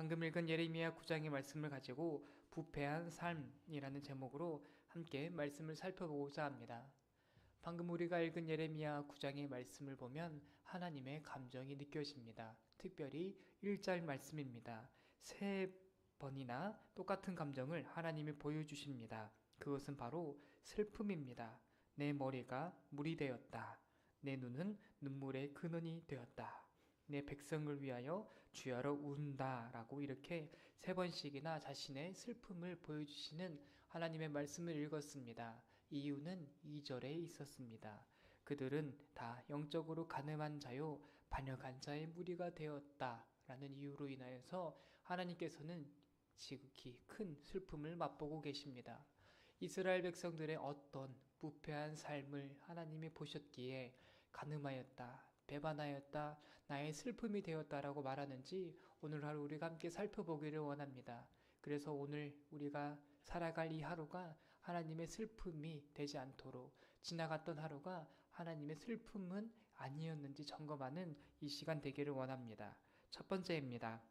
방금 읽은 예레미야 9장의 말씀을 가지고 부패한 삶이라는 제목으로 함께 말씀을 살펴보고자 합니다. 방금 우리가 읽은 예레미야 9장의 말씀을 보면 하나님의 감정이 느껴집니다. 특별히 1절 말씀입니다. 세 번이나 똑같은 감정을 하나님이 보여주십니다. 그것은 바로 슬픔입니다. 내 머리가 물이 되었다. 내 눈은 눈물의 근원이 되었다. 내 백성을 위하여 주야로 운다 라고 이렇게 세 번씩이나 자신의 슬픔을 보여주시는 하나님의 말씀을 읽었습니다. 이유는 2절에 있었습니다. 그들은 다 영적으로 가늠한 자요 반역한 자의 무리가 되었다 라는 이유로 인하여서 하나님께서는 지극히 큰 슬픔을 맛보고 계십니다. 이스라엘 백성들의 어떤 부패한 삶을 하나님이 보셨기에 가늠하였다, 배반하였다, 나의 슬픔이 되었다라고 말하는지 오늘 하루 우리가 함께 살펴보기를 원합니다. 그래서 오늘 우리가 살아갈 이 하루가 하나님의 슬픔이 되지 않도록 지나갔던 하루가 하나님의 슬픔은 아니었는지 점검하는 이 시간 되기를 원합니다. 첫 번째입니다.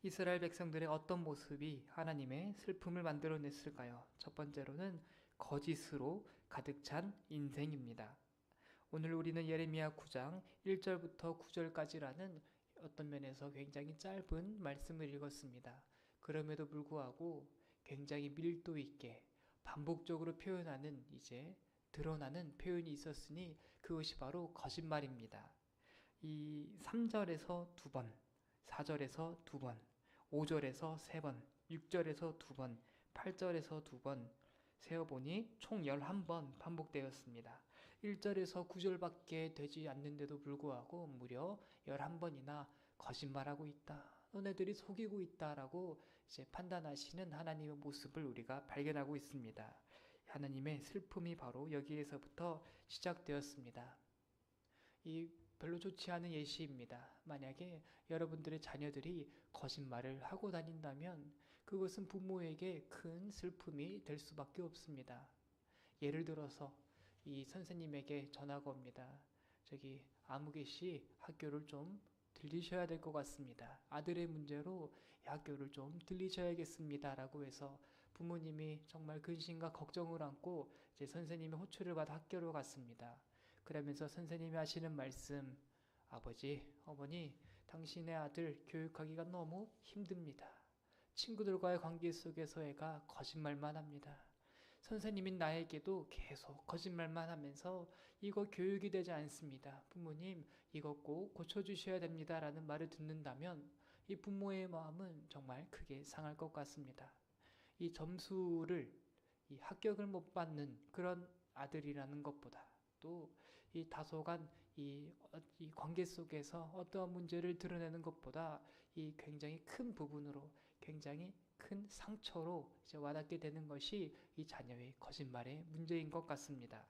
이스라엘 백성들의 어떤 모습이 하나님의 슬픔을 만들어냈을까요? 첫 번째로는 거짓으로 가득 찬 인생입니다. 오늘 우리는 예레미야 9장 1절부터 9절까지라는 어떤 면에서 굉장히 짧은 말씀을 읽었습니다. 그럼에도 불구하고 굉장히 밀도 있게 반복적으로 표현하는 드러나는 표현이 있었으니 그것이 바로 거짓말입니다. 이 3절에서 2번, 4절에서 2번, 5절에서 3번, 6절에서 2번, 8절에서 2번 세어보니 총 11번 반복되었습니다. 1절에서 9절밖에 되지 않는데도 불구하고 무려 11번이나 거짓말하고 있다. 너네들이 속이고 있다라고 판단하시는 하나님의 모습을 우리가 발견하고 있습니다. 하나님의 슬픔이 바로 여기에서부터 시작되었습니다. 이 별로 좋지 않은 예시입니다. 만약에 여러분들의 자녀들이 거짓말을 하고 다닌다면 그것은 부모에게 큰 슬픔이 될 수밖에 없습니다. 예를 들어서 이 선생님에게 전화가 옵니다. 저기 아무개 씨 학교를 좀 들리셔야 될 것 같습니다. 아들의 문제로 학교를 좀 들리셔야겠습니다. 라고 해서 부모님이 정말 근심과 걱정을 안고 이제 선생님의 호출을 받아 학교로 갔습니다. 그러면서 선생님이 하시는 말씀, 아버지, 어머니, 당신의 아들 교육하기가 너무 힘듭니다. 친구들과의 관계 속에서 애가 거짓말만 합니다. 선생님인 나에게도 계속 거짓말만 하면서 이거 교육이 되지 않습니다. 부모님, 이거 꼭 고쳐주셔야 됩니다. 라는 말을 듣는다면 이 부모의 마음은 정말 크게 상할 것 같습니다. 이 점수를, 이 합격을 못 받는 그런 아들이라는 것보다 또 이 다소간 이 관계 속에서 어떠한 문제를 드러내는 것보다 이 굉장히 큰 부분으로 굉장히 큰 상처로 와닿게 되는 것이 이 자녀의 거짓말의 문제인 것 같습니다.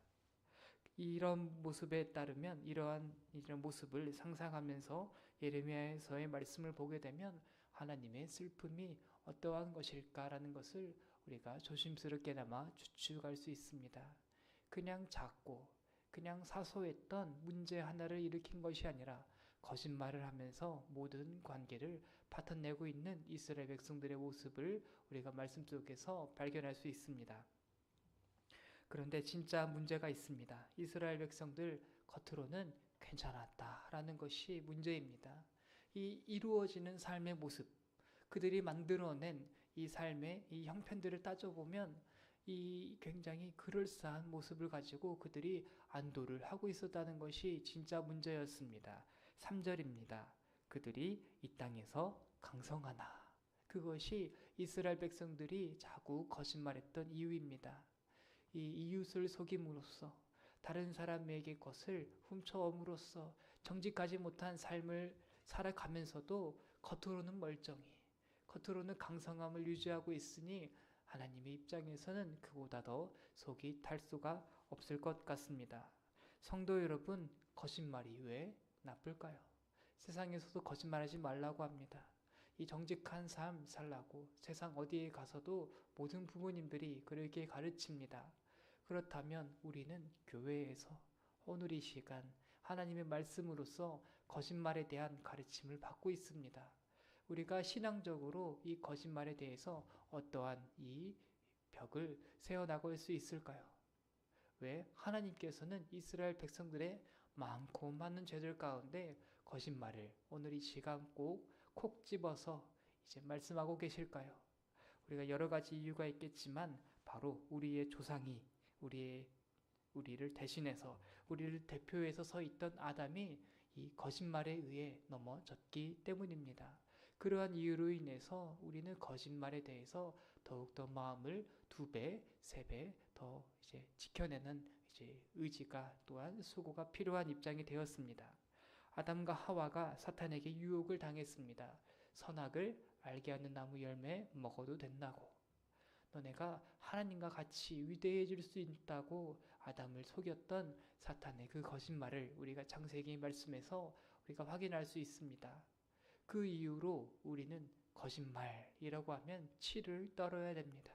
이런 모습에 따르면 이런 모습을 상상하면서 예레미야서의 말씀을 보게 되면 하나님의 슬픔이 어떠한 것일까라는 것을 우리가 조심스럽게나마 추측할 수 있습니다. 그냥 작고 그냥 사소했던 문제 하나를 일으킨 것이 아니라 거짓말을 하면서 모든 관계를 파탄내고 있는 이스라엘 백성들의 모습을 우리가 말씀 속에서 발견할 수 있습니다. 그런데 진짜 문제가 있습니다. 이스라엘 백성들 겉으로는 괜찮았다라는 것이 문제입니다. 이 이루어지는 삶의 모습, 그들이 만들어낸 이 삶의 이 형편들을 따져보면 이 굉장히 그럴싸한 모습을 가지고 그들이 안도를 하고 있었다는 것이 진짜 문제였습니다. 3절입니다. 그들이 이 땅에서 강성하나. 그것이 이스라엘 백성들이 자꾸 거짓말했던 이유입니다. 이 이웃을 속임으로써 다른 사람에게 것을 훔쳐옴으로써 정직하지 못한 삶을 살아가면서도 겉으로는 멀쩡히, 겉으로는 강성함을 유지하고 있으니 하나님의 입장에서는 그보다 더 속이 탈 수가 없을 것 같습니다. 성도 여러분, 거짓말이 왜 나쁠까요? 세상에서도 거짓말하지 말라고 합니다. 이 정직한 삶 살라고 세상 어디에 가서도 모든 부모님들이 그렇게 가르칩니다. 그렇다면 우리는 교회에서 오늘 이 시간 하나님의 말씀으로서 거짓말에 대한 가르침을 받고 있습니다. 우리가 신앙적으로 이 거짓말에 대해서 어떠한 이 벽을 세워나갈 수 있을까요? 왜 하나님께서는 이스라엘 백성들의 많고 많은 죄들 가운데 거짓말을 오늘 이 시간 콕 집어서 이제 말씀하고 계실까요? 우리가 여러 가지 이유가 있겠지만 바로 우리의 조상이 우리를 대신해서 우리를 대표해서 서 있던 아담이 이 거짓말에 의해 넘어졌기 때문입니다. 그러한 이유로 인해서 우리는 거짓말에 대해서 더욱더 마음을 2배, 3배 더 이제 지켜내는 이제 의지가 또한 수고가 필요한 입장이 되었습니다. 아담과 하와가 사탄에게 유혹을 당했습니다. 선악을 알게 하는 나무 열매 먹어도 된다고. 너네가 하나님과 같이 위대해질 수 있다고 아담을 속였던 사탄의 그 거짓말을 우리가 창세기 말씀에서 우리가 확인할 수 있습니다. 그 이후로 우리는 거짓말이라고 하면 치를 떨어야 됩니다.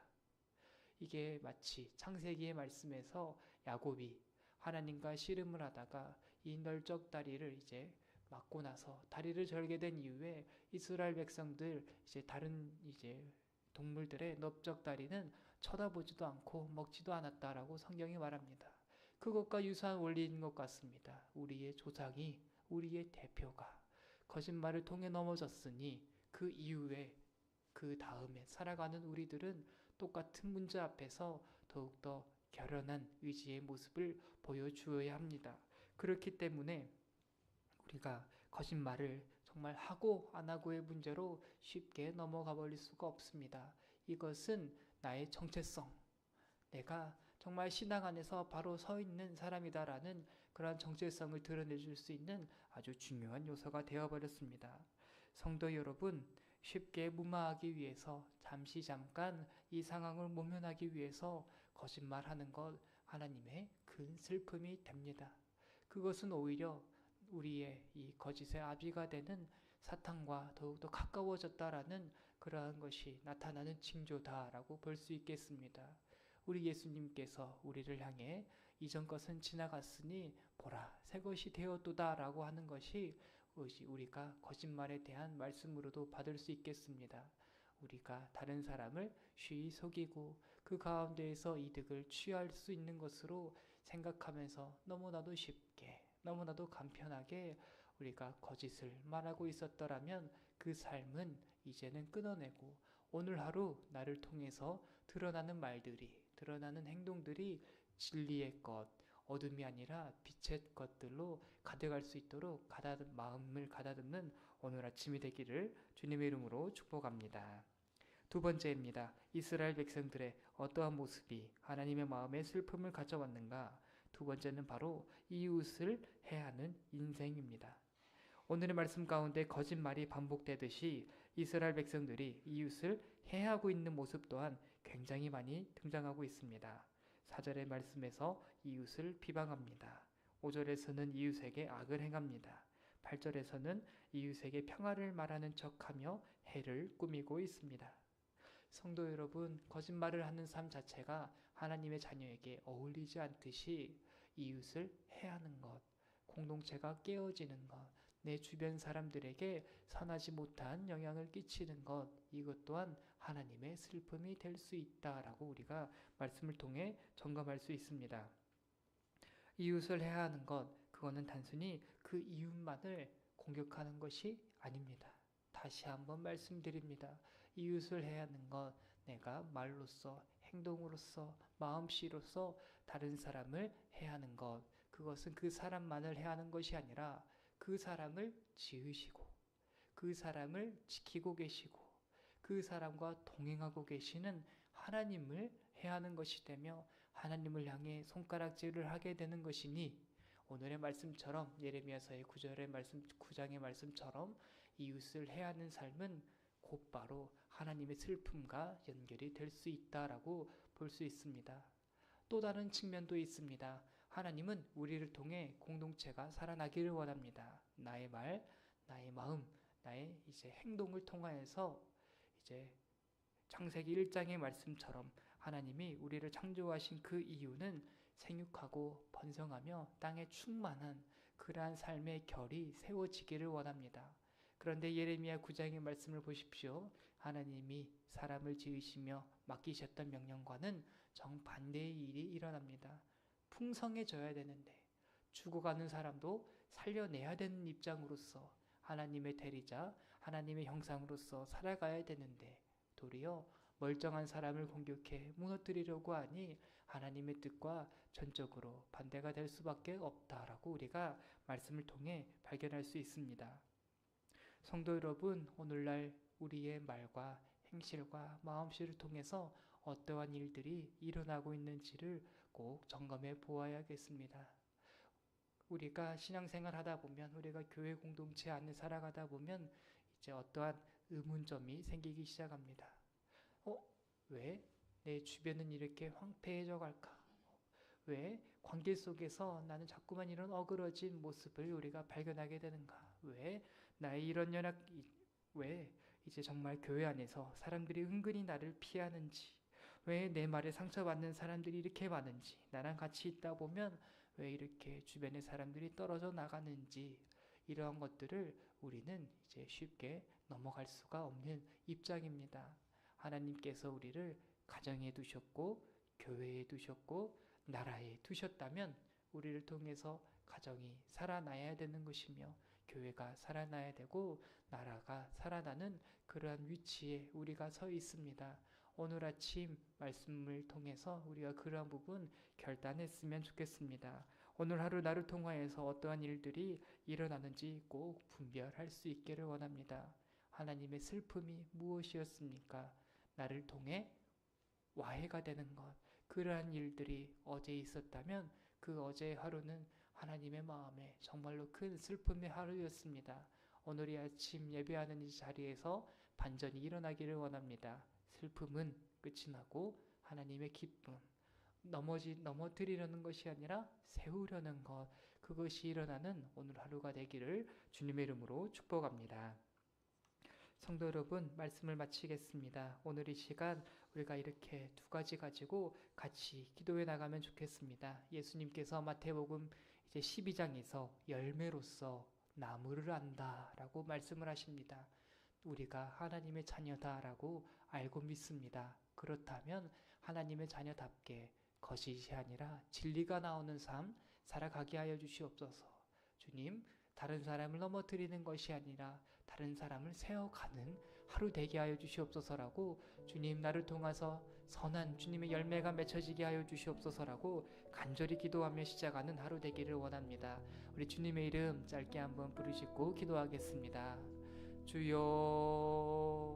이게 마치 창세기의 말씀에서 야곱이 하나님과 씨름을 하다가 이 널적 다리를 이제 맞고 나서 다리를 절게 된 이후에 이스라엘 백성들 이제 다른 이제 동물들의 넓적 다리는 쳐다보지도 않고 먹지도 않았다라고 성경이 말합니다. 그것과 유사한 원리인 것 같습니다. 우리의 조상이 우리의 대표가 거짓말을 통해 넘어졌으니 그 이후에 그 다음에 살아가는 우리들은 똑같은 문제 앞에서 더욱더 결연한 의지의 모습을 보여주어야 합니다. 그렇기 때문에 우리가 거짓말을 정말 하고 안 하고의 문제로 쉽게 넘어가 버릴 수가 없습니다. 이것은 나의 정체성, 내가 정말 신앙 안에서 바로 서 있는 사람이다라는 그러한 정체성을 드러내줄 수 있는 아주 중요한 요소가 되어버렸습니다. 성도 여러분, 쉽게 무마하기 위해서 잠깐 이 상황을 모면하기 위해서 거짓말하는 것 하나님의 큰 슬픔이 됩니다. 그것은 오히려 우리의 이 거짓의 아비가 되는 사탄과 더욱더 가까워졌다라는 그러한 것이 나타나는 징조다라고 볼 수 있겠습니다. 우리 예수님께서 우리를 향해 이전 것은 지나갔으니 보라 새 것이 되었도다라고 하는 것이 우리가 거짓말에 대한 말씀으로도 받을 수 있겠습니다. 우리가 다른 사람을 쉬이 속이고 그 가운데에서 이득을 취할 수 있는 것으로 생각하면서 너무나도 쉽게 너무나도 간편하게 우리가 거짓을 말하고 있었더라면 그 삶은 이제는 끊어내고 오늘 하루 나를 통해서 드러나는 말들이 드러나는 행동들이 진리의 것, 어둠이 아니라 빛의 것들로 가득할 수 있도록 마음을 가다듬는 오늘 아침이 되기를 주님의 이름으로 축복합니다. 2번째입니다. 이스라엘 백성들의 어떠한 모습이 하나님의 마음에 슬픔을 가져왔는가? 2번째는 바로 이웃을 해하는 인생입니다. 오늘의 말씀 가운데 거짓말이 반복되듯이 이스라엘 백성들이 이웃을 해하고 있는 모습 또한 굉장히 많이 등장하고 있습니다. 4절의 말씀에서 이웃을 비방합니다. 5절에서는 이웃에게 악을 행합니다. 8절에서는 이웃에게 평화를 말하는 척하며 해를 꾸미고 있습니다. 성도 여러분, 거짓말을 하는 삶 자체가 하나님의 자녀에게 어울리지 않듯이 이웃을 해하는 것, 공동체가 깨어지는 것, 내 주변 사람들에게 선하지 못한 영향을 끼치는 것, 이것 또한 하나님의 슬픔이 될 수 있다라고 우리가 말씀을 통해 점검할 수 있습니다. 이웃을 해하는 것, 그거는 단순히 그 이웃만을 공격하는 것이 아닙니다. 다시 한번 말씀드립니다. 이웃을 해하는 것, 내가 말로써, 행동으로써, 마음씨로써 다른 사람을 해하는 것, 그것은 그 사람만을 해하는 것이 아니라 그 사람을 지으시고 그 사람을 지키고 계시고 그 사람과 동행하고 계시는 하나님을 해하는 것이 되며 하나님을 향해 손가락질을 하게 되는 것이니 오늘의 말씀처럼 예레미야서의 9장의 말씀처럼 이웃을 해하는 삶은 곧바로 하나님의 슬픔과 연결이 될 수 있다라고 볼 수 있습니다. 또 다른 측면도 있습니다. 하나님은 우리를 통해 공동체가 살아나기를 원합니다. 나의 말, 나의 마음, 나의 이제 행동을 통하여서 이제 창세기 1장의 말씀처럼 하나님이 우리를 창조하신 그 이유는 생육하고 번성하며 땅에 충만한 그러한 삶의 결이 세워지기를 원합니다. 그런데 예레미야 9장의 말씀을 보십시오. 하나님이 사람을 지으시며 맡기셨던 명령과는 정반대의 일이 일어납니다. 풍성해져야 되는데 죽어가는 사람도 살려내야 되는 입장으로서 하나님의 대리자, 하나님의 형상으로서 살아가야 되는데 도리어 멀쩡한 사람을 공격해 무너뜨리려고 하니 하나님의 뜻과 전적으로 반대가 될 수밖에 없다라고 우리가 말씀을 통해 발견할 수 있습니다. 성도 여러분, 오늘날 우리의 말과 행실과 마음씨를 통해서 어떠한 일들이 일어나고 있는지를 꼭 점검해 보아야겠습니다. 우리가 신앙생활 하다 보면, 우리가 교회 공동체 안에 살아가다 보면 이제 어떠한 의문점이 생기기 시작합니다. 왜 내 주변은 이렇게 황폐해져 갈까? 왜 관계 속에서 나는 자꾸만 이런 어그러진 모습을 우리가 발견하게 되는가? 왜 나의 이런 왜 이제 정말 교회 안에서 사람들이 은근히 나를 피하는지, 왜 내 말에 상처받는 사람들이 이렇게 많은지, 나랑 같이 있다 보면 왜 이렇게 주변의 사람들이 떨어져 나가는지, 이러한 것들을 우리는 이제 쉽게 넘어갈 수가 없는 입장입니다. 하나님께서 우리를 가정에 두셨고 교회에 두셨고 나라에 두셨다면 우리를 통해서 가정이 살아나야 되는 것이며 교회가 살아나야 되고 나라가 살아나는 그러한 위치에 우리가 서 있습니다. 오늘 아침 말씀을 통해서 우리가 그러한 부분 결단했으면 좋겠습니다. 오늘 하루 나를 통하여서 어떠한 일들이 일어나는지 꼭 분별할 수 있기를 원합니다. 하나님의 슬픔이 무엇이었습니까? 나를 통해 와해가 되는 것, 그러한 일들이 어제 있었다면 그 어제의 하루는 하나님의 마음에 정말로 큰 슬픔의 하루였습니다. 오늘 이 아침 예배하는 이 자리에서 반전이 일어나기를 원합니다. 슬픔은 끝이 나고 하나님의 기쁨, 넘어뜨리려는 것이 아니라 세우려는 것, 그것이 일어나는 오늘 하루가 되기를 주님의 이름으로 축복합니다. 성도 여러분, 말씀을 마치겠습니다. 오늘 이 시간 우리가 이렇게 두 가지 가지고 같이 기도해 나가면 좋겠습니다. 예수님께서 마태복음 이제 12장에서 열매로서 나무를 안다라고 말씀을 하십니다. 우리가 하나님의 자녀다라고 알고 믿습니다. 그렇다면 하나님의 자녀답게 거짓이 아니라 진리가 나오는 삶 살아가게 하여 주시옵소서. 주님, 다른 사람을 넘어뜨리는 것이 아니라 다른 사람을 세워가는 하루 되게 하여 주시옵소서라고, 주님 나를 통해서 선한 주님의 열매가 맺혀지게 하여 주시옵소서라고 간절히 기도하며 시작하는 하루 되기를 원합니다. 우리 주님의 이름 짧게 한번 부르짖고 기도하겠습니다. 주여